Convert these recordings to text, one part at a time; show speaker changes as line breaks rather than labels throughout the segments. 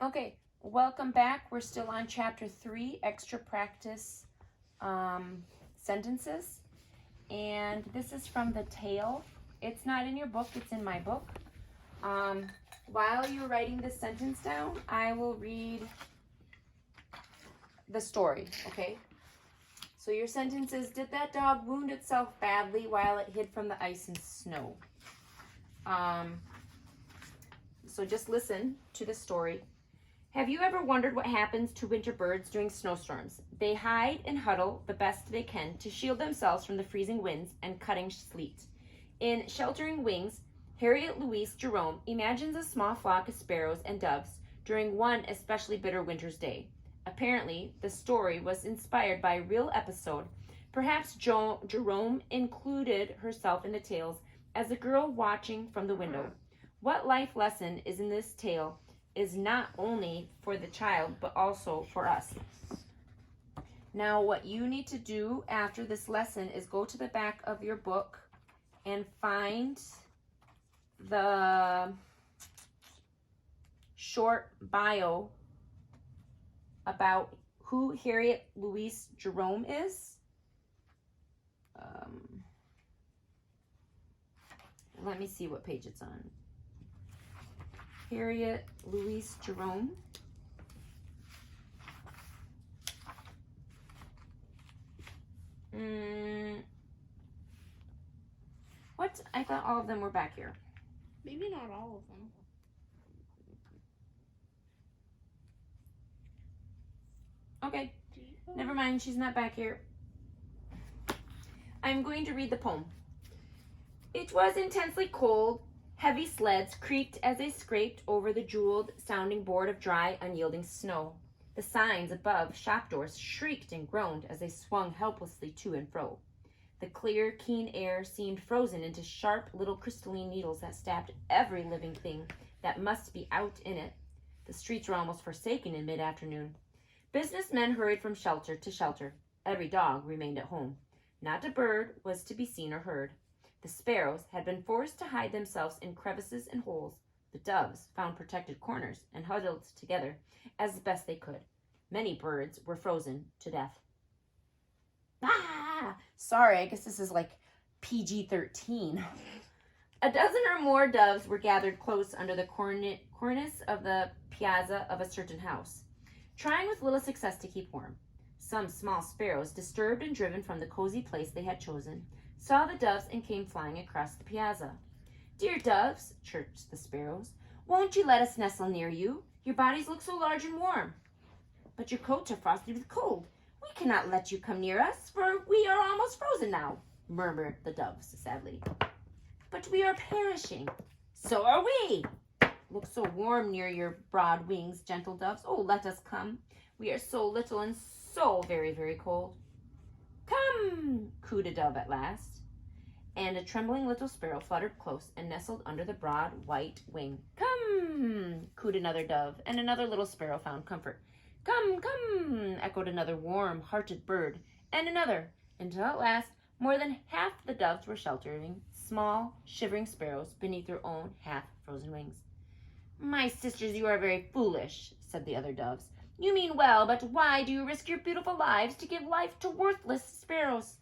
Okay, welcome back. We're still on chapter 3, extra practice sentences. And this is from the tale. It's not in your book, it's in my book. While you're writing this sentence down, I will read the story, okay? So your sentence is, did that dog wound itself badly while it hid from the ice and snow? So just listen to the story. Have you ever wondered what happens to winter birds during snowstorms? They hide and huddle the best they can to shield themselves from the freezing winds and cutting sleet. In Sheltering Wings, Harriet Louise Jerome imagines a small flock of sparrows and doves during one especially bitter winter's day. Apparently, the story was inspired by a real episode. Perhaps Jerome included herself in the tales as a girl watching from the window. What life lesson is in this tale is not only for the child, but also for us. Now, what you need to do after this lesson is go to the back of your book and find the short bio about who Harriet Louise Jerome is. Let me see what page it's on. Harriet Louise Jerome. What? I thought all of them were back here.
Maybe not all of them.
Okay, never mind, she's not back here. I'm going to read the poem. It was intensely cold. Heavy sleds creaked as they scraped over the jeweled sounding board of dry, unyielding snow. The signs above shop doors shrieked and groaned as they swung helplessly to and fro. The clear, keen air seemed frozen into sharp little crystalline needles that stabbed every living thing that must be out in it. The streets were almost forsaken in mid-afternoon. Businessmen hurried from shelter to shelter. Every dog remained at home. Not a bird was to be seen or heard. The sparrows had been forced to hide themselves in crevices and holes. The doves found protected corners and huddled together as best they could. Many birds were frozen to death. Sorry, I guess this is like PG-13. A dozen or more doves were gathered close under the cornice of the piazza of a certain house, trying with little success to keep warm. Some small sparrows, disturbed and driven from the cozy place they had chosen, saw the doves and came flying across the piazza. Dear doves, chirped the sparrows, won't you let us nestle near you? Your bodies look so large and warm. But your coats are frosted with cold. We cannot let you come near us, for we are almost frozen now, murmured the doves sadly. But we are perishing. So are we. Look so warm near your broad wings, gentle doves. Oh, let us come. We are so little and so very, very cold. Come, cooed a dove at last. And a trembling little sparrow fluttered close and nestled under the broad white wing. Come, cooed another dove, and another little sparrow found comfort. Come, come, echoed another warm-hearted bird, and another, until at last more than half the doves were sheltering small, shivering sparrows beneath their own half-frozen wings. My sisters, you are very foolish, said the other doves. You mean well, but why do you risk your beautiful lives to give life to worthless sparrows?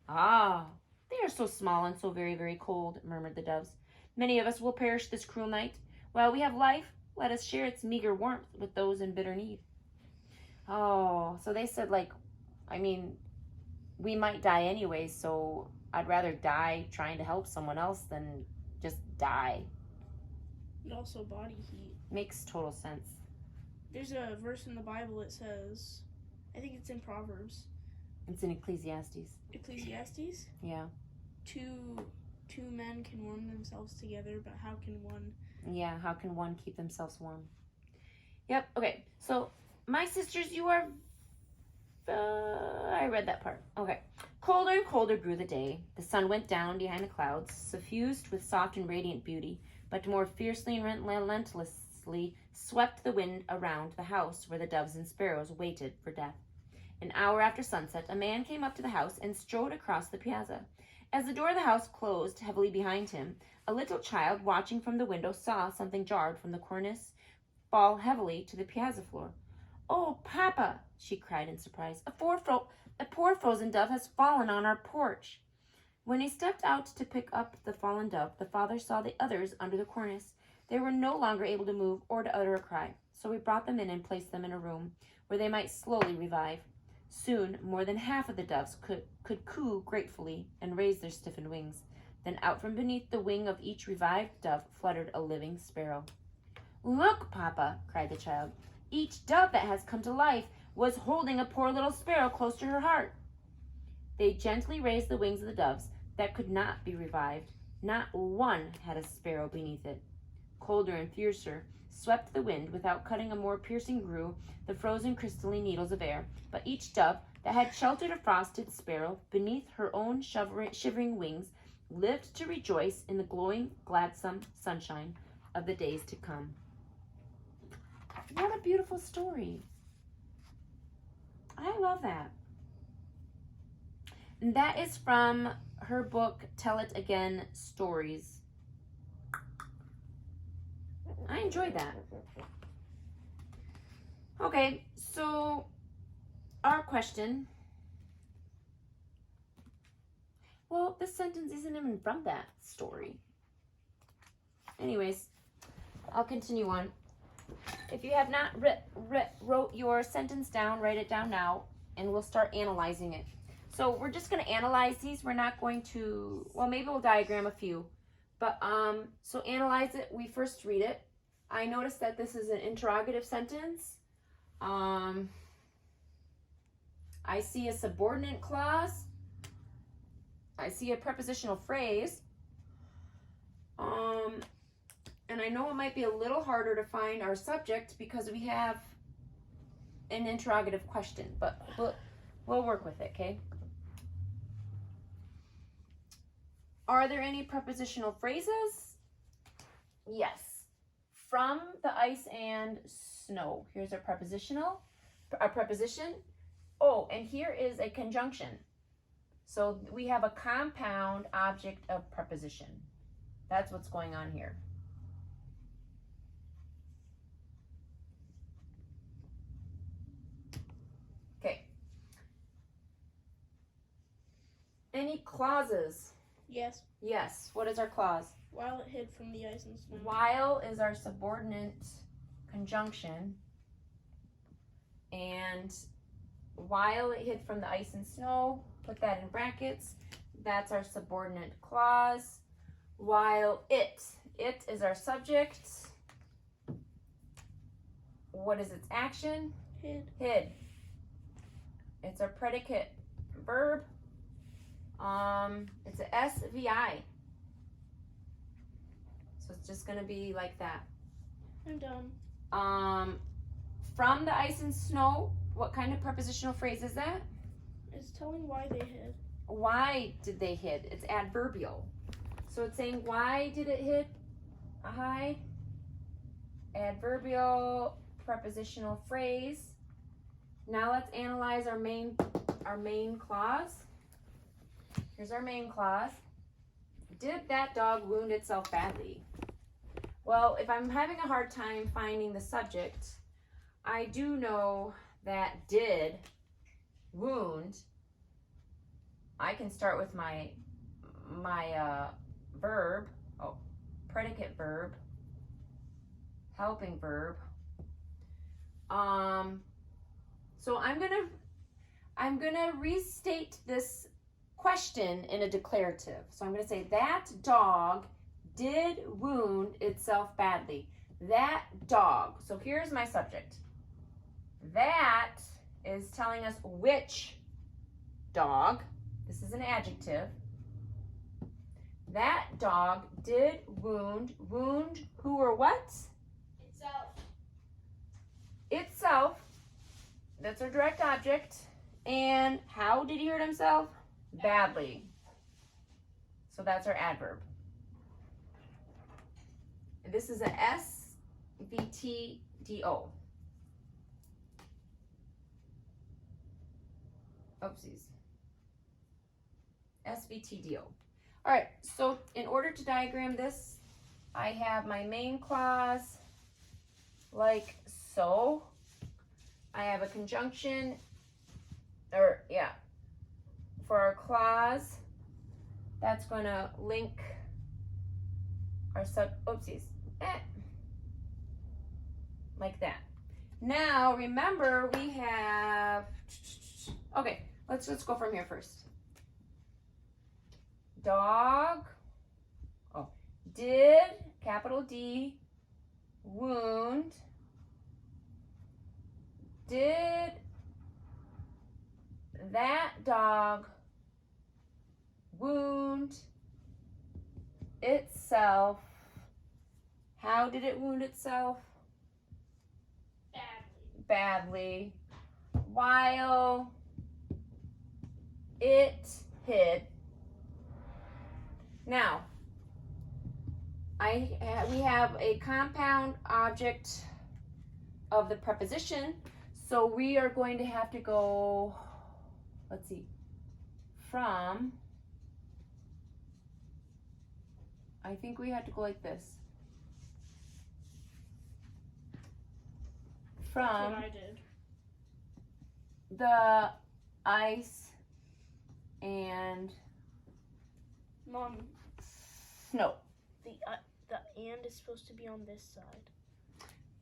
Ah, they are so small and so very, very cold, murmured the doves. Many of us will perish this cruel night. While we have life, let us share its meager warmth with those in bitter need. Oh, so they said, we might die anyway, so I'd rather die trying to help someone else than just die.
And also body heat.
Makes total sense.
There's a verse in the Bible that says, I think it's in Proverbs.
It's in Ecclesiastes.
Ecclesiastes?
Yeah.
Two men can warm themselves together, but how can one?
Yeah, how can one keep themselves warm? Yep, okay. So, my sisters, you are... I read that part. Okay. Colder and colder grew the day. The sun went down behind the clouds, suffused with soft and radiant beauty, but more fiercely and relentlessly swept the wind around the house where the doves and sparrows waited for death. An hour after sunset, a man came up to the house and strode across the piazza. As the door of the house closed heavily behind him, a little child watching from the window saw something jarred from the cornice fall heavily to the piazza floor. "Oh, Papa," she cried in surprise, a poor frozen dove has fallen on our porch." When he stepped out to pick up the fallen dove, the father saw the others under the cornice. They were no longer able to move or to utter a cry, so he brought them in and placed them in a room where they might slowly revive. Soon, more than half of the doves could coo gratefully and raise their stiffened wings. Then out from beneath the wing of each revived dove fluttered a living sparrow. "Look, Papa," cried the child. "Each dove that has come to life was holding a poor little sparrow close to her heart." They gently raised the wings of the doves that could not be revived. Not one had a sparrow beneath it. Colder and fiercer swept the wind without cutting a more piercing grew the frozen crystalline needles of air, but each dove that had sheltered a frosted sparrow beneath her own shivering wings lived to rejoice in the glowing, gladsome sunshine of the days to come. What a beautiful story. I love that. And that is from her book, Tell It Again Stories. I enjoyed that. Okay, so our question. Well, this sentence isn't even from that story. Anyways, I'll continue on. If you have not wrote your sentence down, write it down now, and we'll start analyzing it. So we're just going to analyze these. We're not going to, well, maybe we'll diagram a few. But, so analyze it. We first read it. I noticed that this is an interrogative sentence. I see a subordinate clause. I see a prepositional phrase. And I know it might be a little harder to find our subject because we have an interrogative question, but we'll work with it, okay? Are there any prepositional phrases? Yes. From the ice and snow. Here's a preposition. Oh, and here is a conjunction. So we have a compound object of preposition. That's what's going on here. Okay. Any clauses?
Yes.
Yes. What is our clause?
While it hid from the ice and snow.
While is our subordinate conjunction. And while it hid from the ice and snow, put that in brackets. That's our subordinate clause. While it is our subject. What is its action? Hid. It's our predicate verb. It's a SVI. So it's just gonna be like that.
I'm done.
From the ice and snow, what kind of prepositional phrase is that?
It's telling why they hid.
Why did they hid? It's adverbial. So it's saying why did it hide? Adverbial prepositional phrase. Now let's analyze our main clause. Here's our main clause. Did that dog wound itself badly? Well, if I'm having a hard time finding the subject, I do know that did, wound, I can start with my verb, predicate verb, helping verb. So I'm gonna restate this question in a declarative. So I'm gonna say that dog did wound itself badly. That dog. So here's my subject. That is telling us which dog. This is an adjective. That dog did wound. Wound who or what? Itself. That's our direct object. And how did he hurt himself? Badly. So that's our adverb. And this is a SVTDO. Oopsies. SVTDO. All right, so in order to diagram this, I have my main clause like so. I have a conjunction, or yeah, for our clause. That's going to link our like that. Now, remember we have, okay, let's go from here first. Dog, did, capital D, wound, did that dog wound itself? How did it wound itself? Badly. While it hid. Now, we have a compound object of the preposition, so we are going to have to go, let's see, from, I think we have to go like this. From
That's what I did.
the ice and
Mom,
snow.
the and is supposed to be on this side.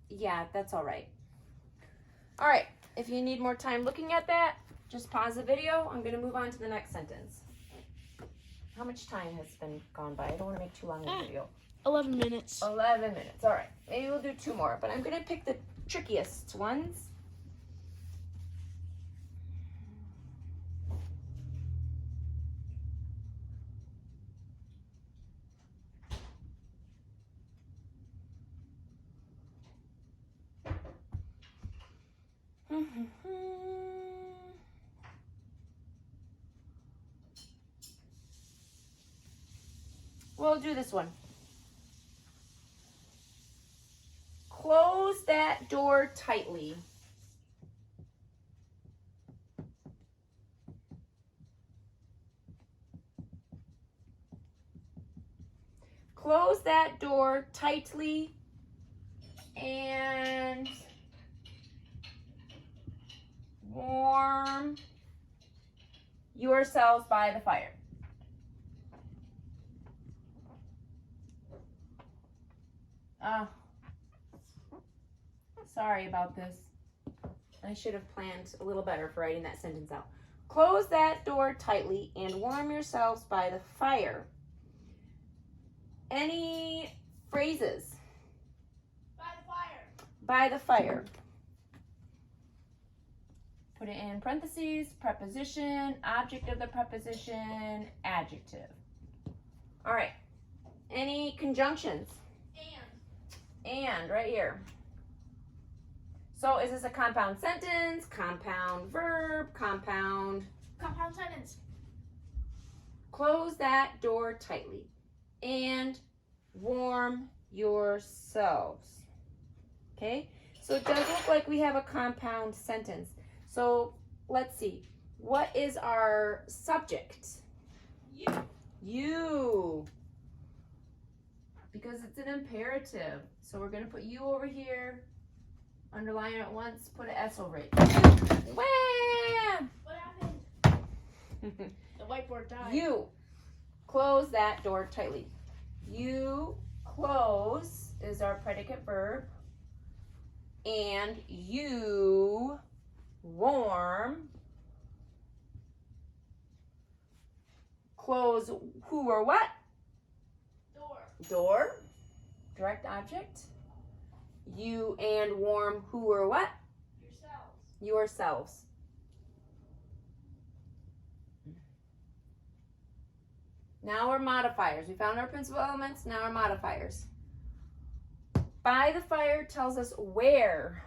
Yeah, that's all right. All right, if you need more time looking at that, just pause the video. I'm going to move on to the next sentence. How much time has been gone by? I don't want to make too long a video.
11 minutes.
11 minutes. All right, maybe we'll do 2 more, but I'm going to pick the trickiest ones. We'll do this one. Close that door tightly. Close that door tightly and warm yourselves by the fire. Sorry about this. I should have planned a little better for writing that sentence out. Close that door tightly and warm yourselves by the fire. Any phrases?
By the fire.
By the fire. Put it in parentheses, preposition, object of the preposition, adjective. All right. Any conjunctions? And right here. So is this a compound sentence, compound verb, compound
sentence?
Close that door tightly and warm yourselves. Okay, so it does look like we have a compound sentence. So let's see. What is our subject? You. Because it's an imperative. So we're going to put you over here. Underline it once, put an S over it. Wham!
What happened? The whiteboard died.
You close that door tightly. You close is our predicate verb. And you warm. Close who or what? Door. Direct object. You and warm who or what? Yourselves. Now our modifiers. We found our principal elements. Now our modifiers. By the fire tells us where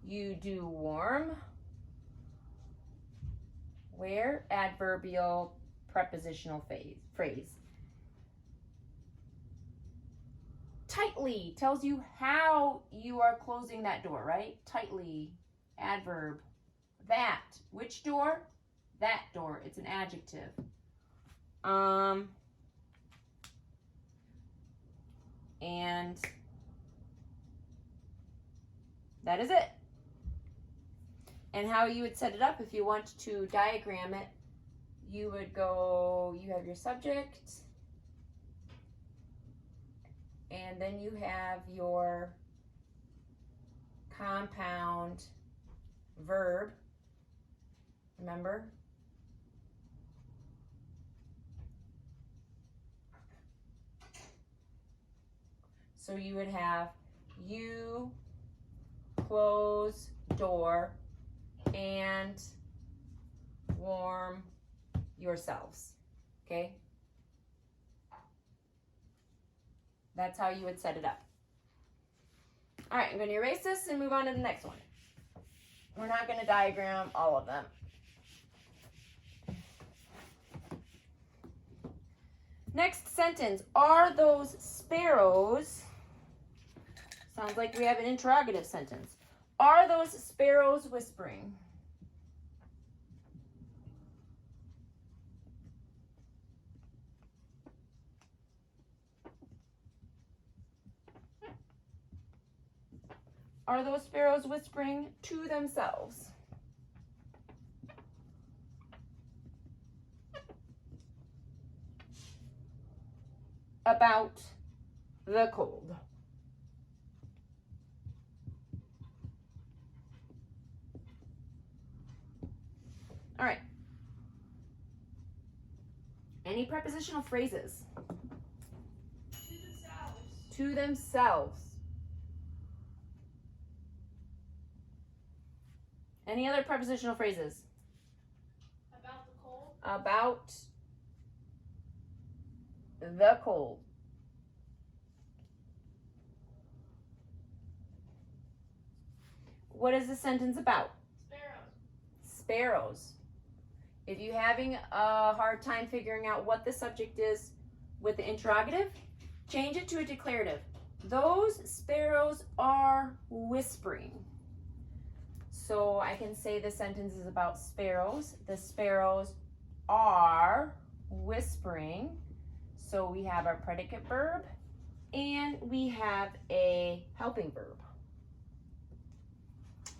you do warm. Where? Adverbial prepositional phrase. Tightly tells you how you are closing that door, right? Tightly, adverb. That, which door? That door, it's an adjective. And That is it. And how you would set it up, if you want to diagram it, you would go, you have your subject, and then you have your compound verb, remember? So you would have you close door and warm yourselves, okay? That's how you would set it up. All right, I'm going to erase this and move on to the next one. We're not going to diagram all of them. Next sentence, are those sparrows, sounds like we have an interrogative sentence. Are those sparrows whispering? Are those sparrows whispering to themselves? About the cold. All right. Any prepositional phrases?
To themselves.
To themselves. Any other prepositional phrases?
About the cold.
About the cold. What is the sentence about?
Sparrows.
Sparrows. If you're having a hard time figuring out what the subject is with the interrogative, change it to a declarative. Those sparrows are whispering. So I can say the sentence is about sparrows. The sparrows are whispering. So we have our predicate verb and we have a helping verb.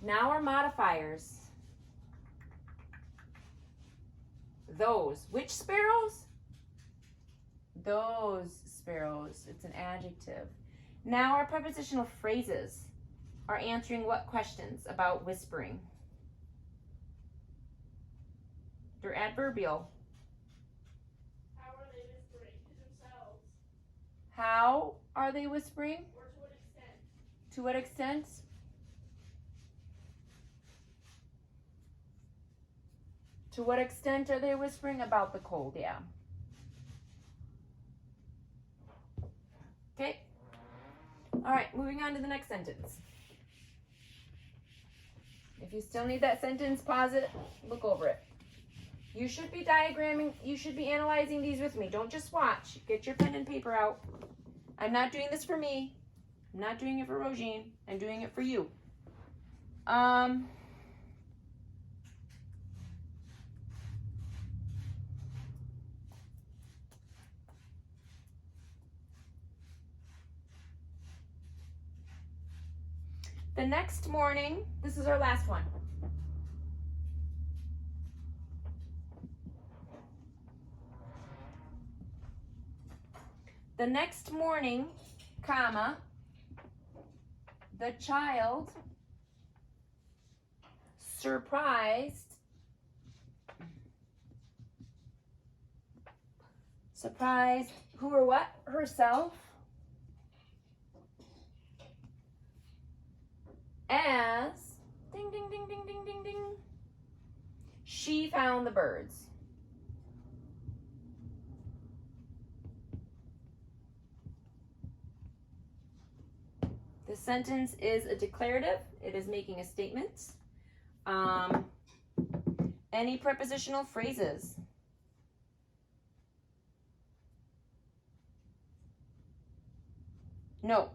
Now our modifiers. Those. Which sparrows? Those sparrows. It's an adjective. Now our prepositional phrases are answering what questions about whispering? They're adverbial.
How are they whispering to themselves?
How are they whispering?
Or to what extent?
To what extent? To what extent are they whispering? About the cold, yeah. Okay. All right, moving on to the next sentence. If you still need that sentence, pause it, look over it. You should be diagramming, you should be analyzing these with me. Don't just watch. Get your pen and paper out. I'm not doing this for me. I'm not doing it for Rogine. I'm doing it for you. The next morning, this is our last one. The next morning, comma, the child surprised who or what? Herself. As, ding, ding, ding, ding, ding, ding, ding, she found the birds. The sentence is a declarative. It is making a statement. Any prepositional phrases? No.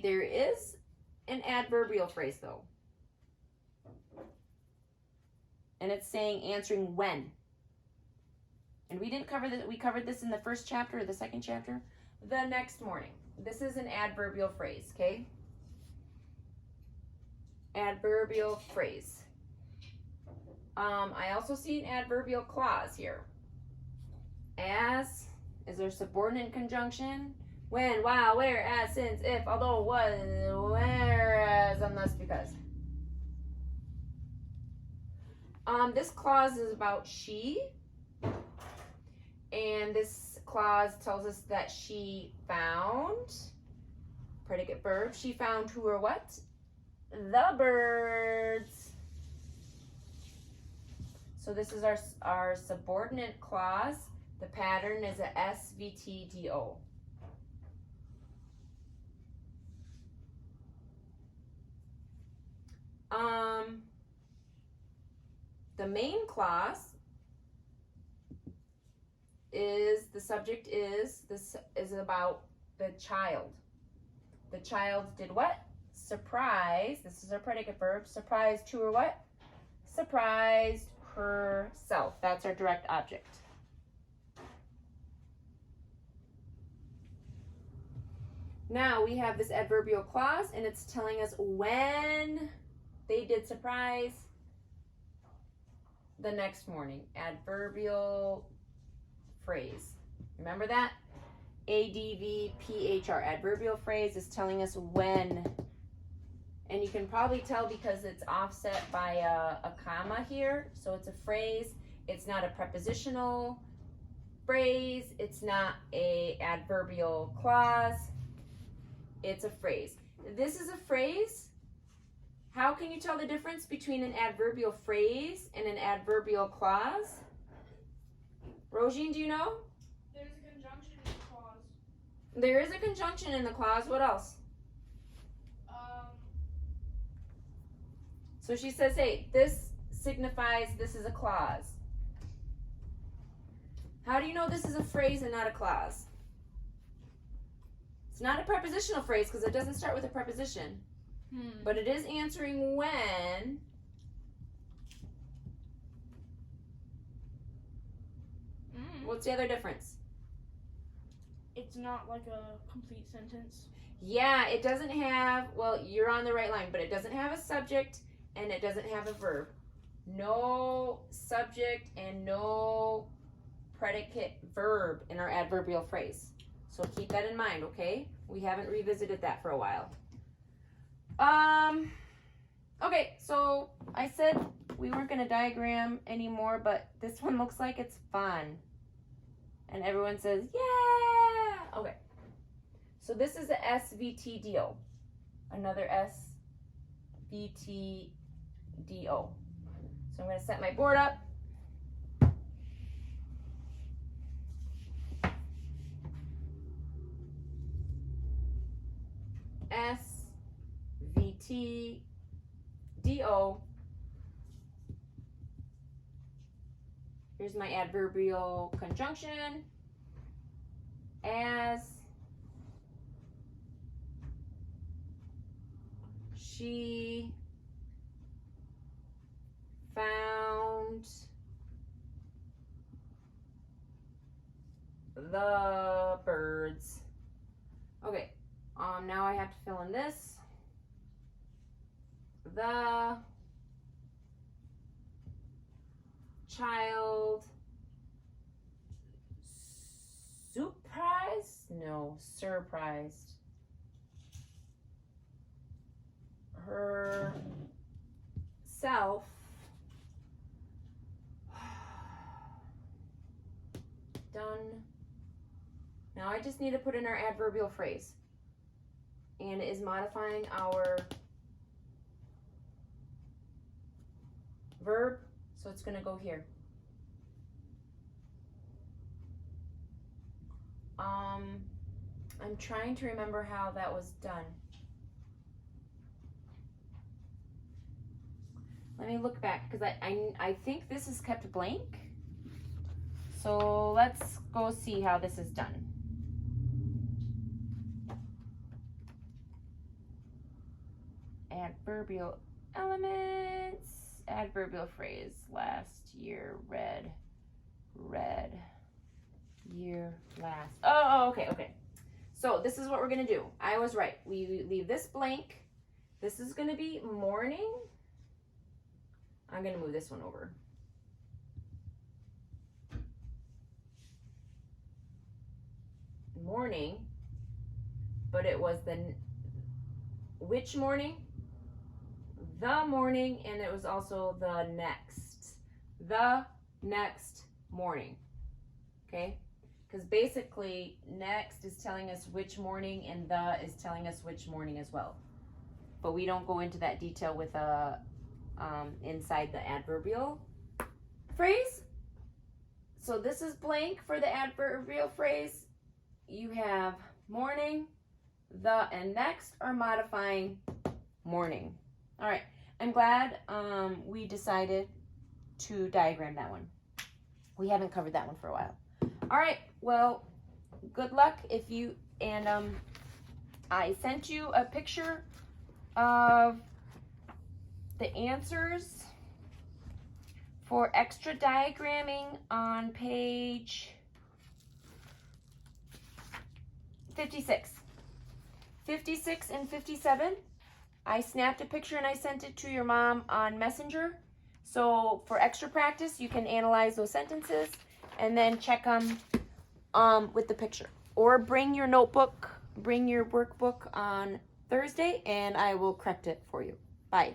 There is an adverbial phrase though. And it's saying answering when. And we didn't cover this, we covered this in the first chapter or the second chapter. The next morning. this is an adverbial phrase, okay? Adverbial phrase. I also see an adverbial clause here. As is there subordinate conjunction? When, while, where, as, since, if, although, was, whereas, unless, because. This clause is about she, and this clause tells us that she found, predicate verb, she found who or what? The birds. So this is our subordinate clause. The pattern is a SVTDO. The main clause is the subject is about the child. The child did what? Surprise. This is our predicate verb. Surprised who or what? Surprised herself. That's our direct object. Now we have this adverbial clause, and it's telling us when they did surprise the next morning. Adverbial phrase. Remember that? ADVPHR. Adverbial phrase is telling us when. And you can probably tell because it's offset by a comma here. So it's a phrase. It's not a prepositional phrase. It's not a adverbial clause. It's a phrase. This is a phrase. How can you tell the difference between an adverbial phrase and an adverbial clause? Rosine, do you know?
There's a conjunction in the clause.
There is a conjunction in the clause. What else? So she says, hey, this signifies this is a clause. How do you know this is a phrase and not a clause? It's not a prepositional phrase because it doesn't start with a preposition. But it is answering when. What's the other difference?
It's not like a complete sentence.
Yeah, it doesn't have, well, you're on the right line, but it doesn't have a subject and it doesn't have a verb. No subject and no predicate verb in our adverbial phrase. So keep that in mind, okay? We haven't revisited that for a while. Okay, so I said we weren't going to diagram anymore, but this one looks like it's fun. And everyone says, yeah! Okay. So this is a SVTDO. Another SVTDO. So I'm going to set my board up. SVTDO. Here's my adverbial conjunction. As she found the birds. Okay, now I have to fill in this. The child surprised herself done. Now I just need to put in our adverbial phrase, and it is modifying our verb, so it's going to go here. I'm trying to remember how that was done. Let me look back because I think this is kept blank. So let's go see how this is done. Adverbial elements, adverbial phrase, last year, red, year, last. Oh, okay. So So this is what we're going to do. I was right. We leave this blank. This is going to be morning. I'm going to move this one over. Morning, but it was which morning? The morning, and it was also the next morning. Okay? Because basically, next is telling us which morning, and the is telling us which morning as well. But we don't go into that detail with inside the adverbial phrase. So this is blank for the adverbial phrase. You have morning, the, and next are modifying morning. All right, I'm glad we decided to diagram that one. We haven't covered that one for a while. All right, well, good luck if you, and I sent you a picture of the answers for extra diagramming on page 56. 56 and 57. I snapped a picture and I sent it to your mom on Messenger. So for extra practice, you can analyze those sentences and then check them with the picture. Or bring your notebook, bring your workbook on Thursday, and I will correct it for you. Bye.